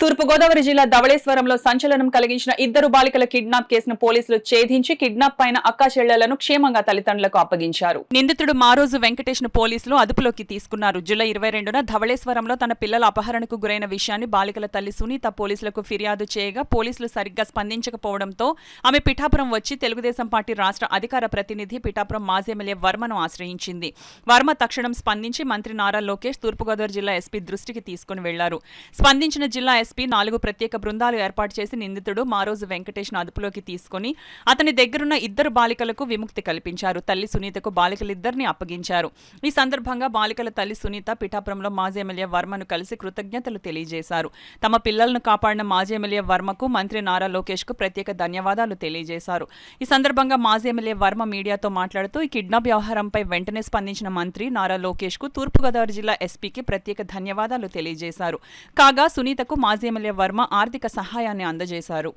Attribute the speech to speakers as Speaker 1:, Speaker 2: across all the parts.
Speaker 1: తూర్పుగోదావరి జిల్లా ధవళేశ్వరంలో సంచలనం కలిగించిన ఇద్దరు బాలికల కిడ్నాప్ కేసును పోలీసులు ఛేదించి కిడ్నాప్ పైన అక్కాచెళ్లలను క్షేమంగా తల్లిదండ్రులకు అప్పగించారు. నిందితుడు మారోజు వెంకటేష్ ను పోలీసులు అదుపులోకి తీసుకున్నారు. జూలై 22న ధవళేశ్వరంలో తన పిల్లల అపహరణకు గురైన విషయాన్ని బాలికల తల్లి సునీత పోలీసులకు ఫిర్యాదు చేయగా పోలీసులు సరిగ్గా స్పందించకపోవడంతో ఆమె పిఠాపురం వచ్చి తెలుగుదేశం పార్టీ రాష్ట్ర అధికార ప్రతినిధి పిఠాపురం మాజీ ఎమ్మెల్యే వర్మను ఆశ్రయించింది. వర్మ తక్షణం స్పందించి మంత్రి నారా లోకేష్ తూర్పుగోదావరి జిల్లా ఎస్పీ దృష్టికి తీసుకుని వెళ్లారు. స్పందించిన జిల్లా ఎస్పీ 4 ప్రత్యేక బృందాలు ఏర్పాటు చేసి నిందితుడు మారోజు వెంకటేష్ ను అదుపులోకి తీసుకుని అతని దగ్గరున్న ఇద్దరు బాలికలకు విముక్తి కల్పించారు. తల్లి సునీతకు బాలికలిద్దరిని అప్పగించారు. ఈ సందర్భంగా బాలికల తల్లి సునీత పిఠాపురంలో మాజీ ఎమ్మెల్యే వర్మను కలిసి కృతజ్ఞతలు తెలియజేశారు. తమ పిల్లలను కాపాడిన మాజీ ఎమ్మెల్యే వర్మకు మంత్రి నారా లోకేష్ కు ప్రత్యేక ధన్యవాదాలు తెలియజేశారు. ఈ సందర్భంగా మాజీ ఎమ్మెల్యే వర్మ మీడియాతో మాట్లాడుతూ ఈ కిడ్నాప్ వ్యవహారంపై వెంటనే స్పందించిన మంత్రి నారా లోకేష్ కు తూర్పుగోదావరి జిల్లా ఎస్పీకి ప్రత్యేక ధన్యవాదాలు తెలియజేశారు. కాగా సునీతకు మాజీ ఎమ్మెల్యే వర్మ ఆర్థిక సహాయాన్ని అందజేశారు.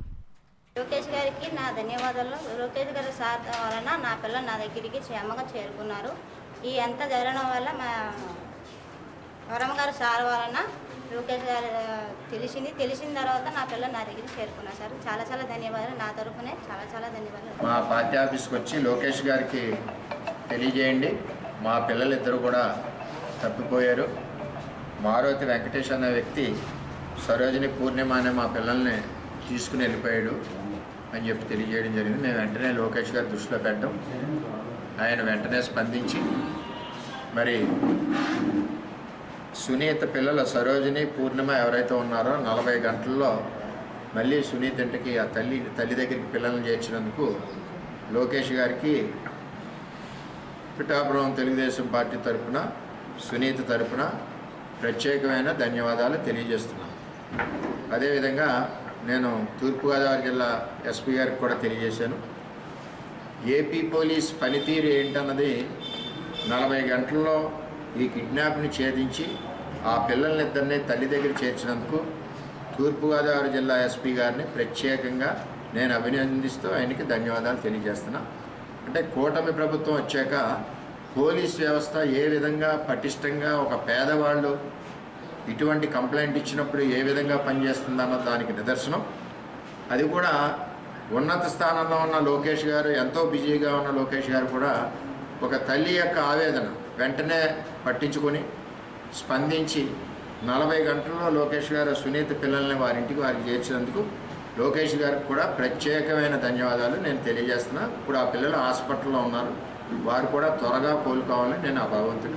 Speaker 2: లోకేష్ గారికి నా ధన్యవాదాలు. లోకేష్ గారి సార్ వలన నా పిల్లలు నా దగ్గరికి క్షేమంగా చేరుకున్నారు. ఈ అంతా జరగడం వల్ల మా వరమ గారు సార్ వలన లోకేష్ గారు తెలిసిన తర్వాత నా పిల్లలు నా దగ్గరికి చేరుకున్నారు. సార్ చాలా చాలా ధన్యవాదాలు. నా తరఫునే చాలా చాలా ధన్యవాదాలు.
Speaker 3: మా పార్టీ ఆఫీస్కి వచ్చి లోకేష్ గారికి తెలియజేయండి, మా పిల్లలిద్దరూ కూడా తప్పిపోయారు. మారుతి వెంకటేష్ అనే వ్యక్తి సరోజిని పూర్ణిమ అనే మా పిల్లల్ని తీసుకుని వెళ్ళిపోయాడు అని చెప్పి తెలియజేయడం జరిగింది. మేము వెంటనే లోకేష్ గారి దృష్టిలో పెట్టాం. ఆయన వెంటనే స్పందించి మరి సునీత పిల్లల సరోజిని పూర్ణిమ ఎవరైతే ఉన్నారో 40 గంటల్లో మళ్ళీ సునీత ఇంటికి ఆ తల్లి దగ్గరికి పిల్లల్ని చేర్చినందుకు లోకేష్ గారికి పిఠాపురం తెలుగుదేశం పార్టీ తరఫున సునీత తరఫున ప్రత్యేకమైన ధన్యవాదాలు తెలియజేస్తున్నాను. అదేవిధంగా నేను తూర్పుగోదావరి జిల్లా ఎస్పీ గారికి కూడా తెలియజేశాను. ఏపీ పోలీస్ పనితీరు ఏంటన్నది 40 గంటల్లో ఈ కిడ్నాప్ని ఛేదించి ఆ పిల్లల్నిద్దరినీ తల్లి దగ్గర చేర్చినందుకు తూర్పుగోదావరి జిల్లా ఎస్పీ గారిని ప్రత్యేకంగా నేను అభినందిస్తూ ఆయనకి ధన్యవాదాలు తెలియజేస్తున్నా. అంటే కూటమి ప్రభుత్వం వచ్చాక పోలీస్ వ్యవస్థ ఏ విధంగా పటిష్టంగా ఒక పేదవాళ్ళు ఇటువంటి కంప్లైంట్ ఇచ్చినప్పుడు ఏ విధంగా పనిచేస్తుందన్న దానికి నిదర్శనం. అది కూడా ఉన్నత స్థానంలో ఉన్న లోకేష్ గారు, ఎంతో బిజీగా ఉన్న లోకేష్ గారు కూడా ఒక తల్లి యొక్క ఆవేదన వెంటనే పట్టించుకొని స్పందించి 40 గంటల్లో లోకేష్ గారు సునీత పిల్లల్ని వారికి చేర్చినందుకు లోకేష్ గారికి కూడా ప్రత్యేకమైన ధన్యవాదాలు నేను తెలియజేస్తున్నా. ఇప్పుడు ఆ పిల్లలు హాస్పిటల్లో ఉన్నారు. వారు కూడా త్వరగా కోలుకోవాలని నేను ఆ భగవంతుడు